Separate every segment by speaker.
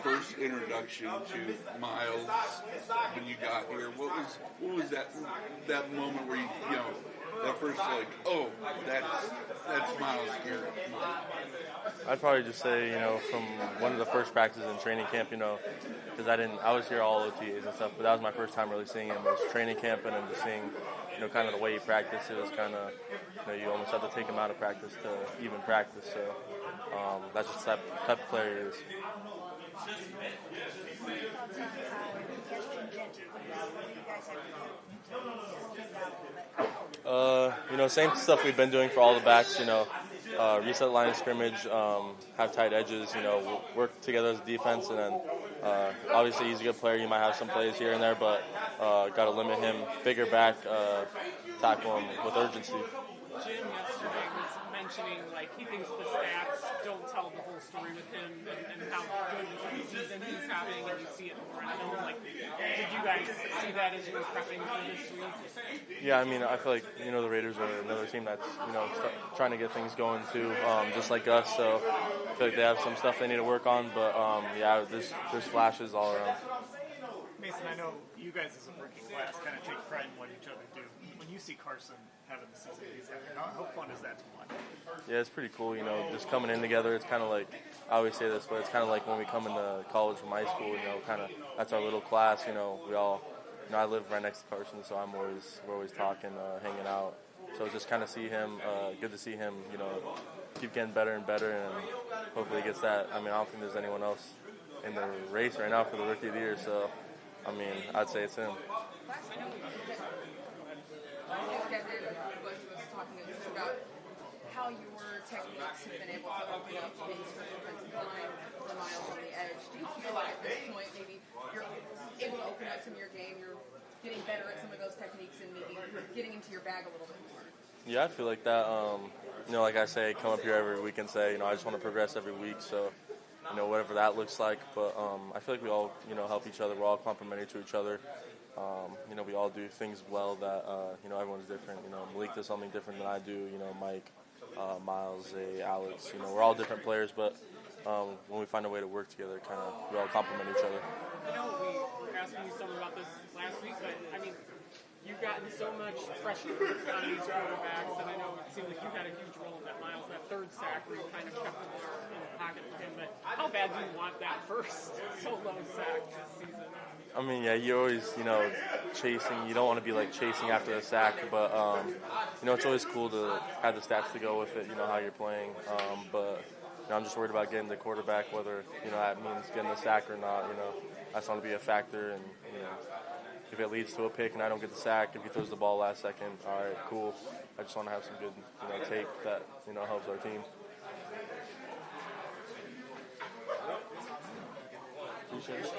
Speaker 1: first introduction to Miles when you got here? What was that moment where you know that first like, oh, that's Miles here.
Speaker 2: I'd probably just say, from one of the first practices in training camp, because I was here all OTAs and stuff, but that was my first time really seeing him. It was training camp and then just seeing, kind of the way he practiced. It was kind of, you almost have to take him out of practice to even practice. So that's just the type of player he is. Same stuff we've been doing for all the backs, reset line of scrimmage, have tight edges, work together as a defense, and then obviously he's a good player. You might have some plays here and there, but got to limit him. Bigger back, tackle him with urgency.
Speaker 3: Jim yesterday was mentioning, he thinks the stats don't tell the whole story with him and how good of a season he's having, and you see it more at home. Did you guys see that as you were prepping for this week?
Speaker 2: Yeah, I feel like, the Raiders are another team that's, trying to get things going too, just like us. So I feel like they have some stuff they need to work on, but there's flashes all around.
Speaker 4: Mason, I know you guys as a rookie class kind of take pride in what each other do. When you see Carson having the season he's having, how fun is that to watch?
Speaker 2: Yeah, it's pretty cool, just coming in together. It's kind of like, I always say this, but it's kind of like when we come into college from high school, kind of, that's our little class, we all, I live right next to Carson, so we're always talking, hanging out. So just kind of see him, good to see him, keep getting better and better, and hopefully he gets that. I don't think there's anyone else in the race right now for the Rookie of the Year, so, I'd say it's him.
Speaker 5: How your techniques have been able to open up things for the defensive line for Miles on the edge. Do you feel like at this point maybe you're able to open up some of your game, you're getting better at some of those techniques and maybe getting into your bag a little bit more?
Speaker 2: Yeah, I feel like that. Like I say, come up here every week and say, I just want to progress every week. So, whatever that looks like. But I feel like we all, help each other. We're all complementary to each other. We all do things well that, everyone's different. Malik does something different than I do. Mike, Miles, Zay, Alex. We're all different players, but when we find a way to work together, we all complement each other.
Speaker 3: I know we were asking you something about this last week, but you've gotten so much pressure on these quarterbacks, and I know it seemed like you had a huge role in that, Miles, that third sack where you kind of kept the ball in the pocket for him. But how bad do you want that first solo sack this season?
Speaker 2: You're always, chasing. You don't want to be chasing after the sack, but it's always cool to have the stats to go with it. How you're playing, but I'm just worried about getting the quarterback, whether that means getting the sack or not. I just want to be a factor, and if it leads to a pick and I don't get the sack, if he throws the ball last second, all right, cool. I just want to have some good tape that helps our team. Appreciate it.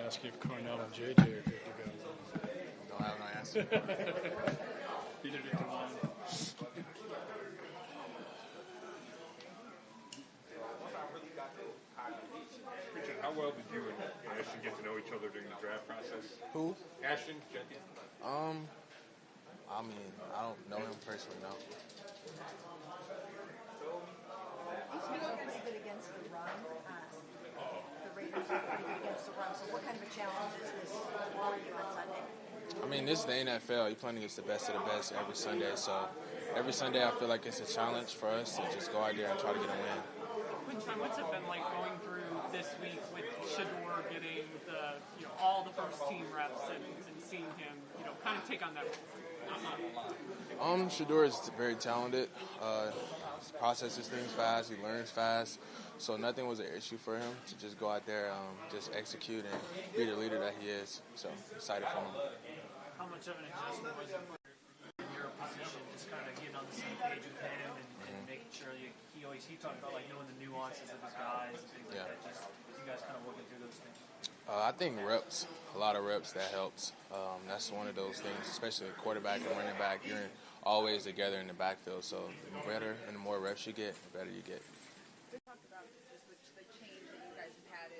Speaker 6: Ask you if Cornell and JJ are good to go.
Speaker 7: No, I haven't asked.
Speaker 6: You did it to one.
Speaker 8: Richard, how well did you and Ashton get to know each other during the draft process?
Speaker 7: Who?
Speaker 8: Ashton, Judkins.
Speaker 7: I don't know him personally, no.
Speaker 5: These Judkins are good against the run. The Raiders are pretty good against the run. So what kind of a challenge is this for you on Sunday?
Speaker 7: This is the NFL. You're playing against the best of the best every Sunday. So every Sunday I feel like it's a challenge for us to just go out there and try to get a win.
Speaker 3: Quinshon, what's it been like going through this week with Shador getting all the first team reps and seeing him, kind of take on that role?
Speaker 7: Shador is very talented. He processes things fast. He learns fast. So nothing was an issue for him to just go out there, just execute and be the leader that he is. So excited for him.
Speaker 4: How much of an adjustment was it for your position, just kind of getting on the same page with him and making sure he talked about knowing the nuances of his guys and things like that. Just you guys kind of working through those things.
Speaker 7: I think reps, a lot of reps that helps. That's one of those things, especially quarterback and running back. You're always together in the backfield, so the better and the more reps you get, the better you get.
Speaker 5: We talked about just the change that you guys have had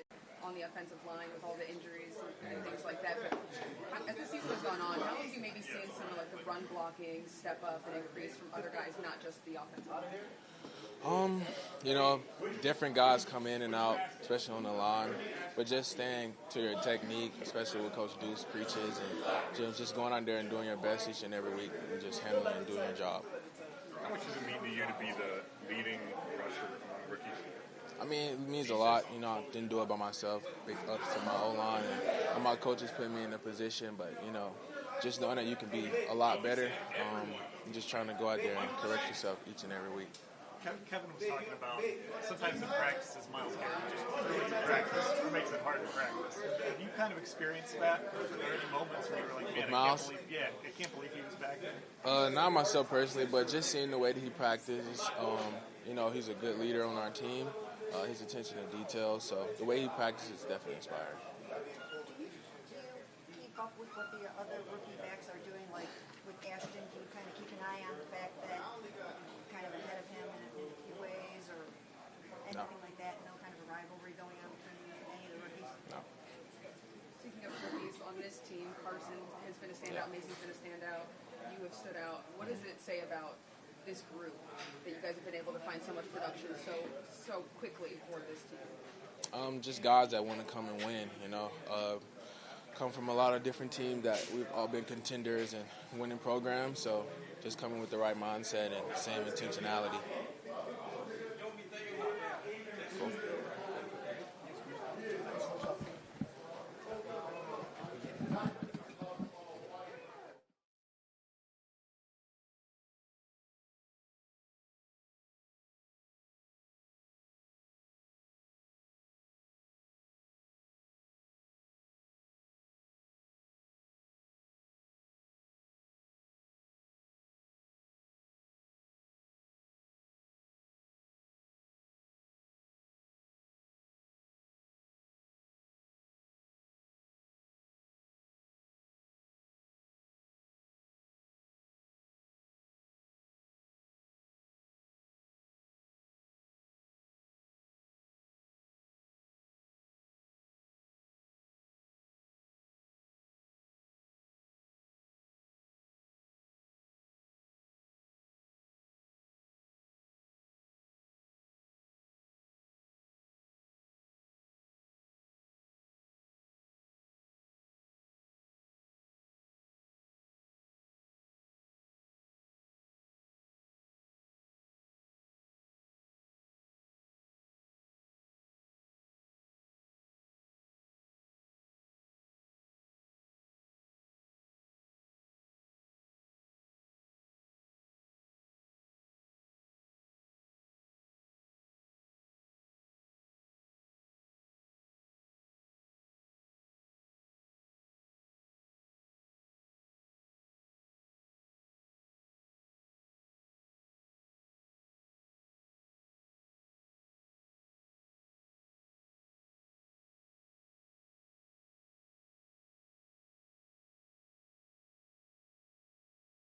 Speaker 5: on the offensive line with all the injuries and things like that. But as the season has gone on, how have you maybe seen some of like the run blocking step up and increase from other guys, not just the offensive line?
Speaker 7: Different guys come in and out, especially on the line, but just staying to your technique, especially what Coach Deuce preaches, and just going out there and doing your best each and every week and just handling and doing your job.
Speaker 8: How much does it mean to you to be the leading rusher among rookies?
Speaker 7: I mean, it means a lot. I didn't do it by myself. Big ups to my O-line and my coaches put me in a position, but, just knowing that you can be a lot better, and just trying to go out there and correct yourself each and every week.
Speaker 4: Kevin was talking about sometimes in practices, Miles Garrett just ruins the practice or makes it hard to practice. Have you kind of experienced that? Were there any moments where you were like, man, I can't believe he was back there?
Speaker 7: Not myself personally, but just seeing the way that he practices. He's a good leader on our team. His attention to detail, so the way he practices is definitely inspiring.
Speaker 9: Do you keep up with what the other rookie backs are doing, like with Ashton? Do you kind of keep an eye on the fact that you're kind of ahead of him in a few ways or anything like that? No kind of a rivalry going on between any of the rookies?
Speaker 7: No.
Speaker 5: Speaking of rookies on this team, Carson has been a standout, Mason's been a standout, you have stood out. What does it say about this group that you guys have been able to find so much production so quickly for this team?
Speaker 7: Just guys that want to come and win, come from a lot of different teams that we've all been contenders and winning programs, so just coming with the right mindset and same intentionality.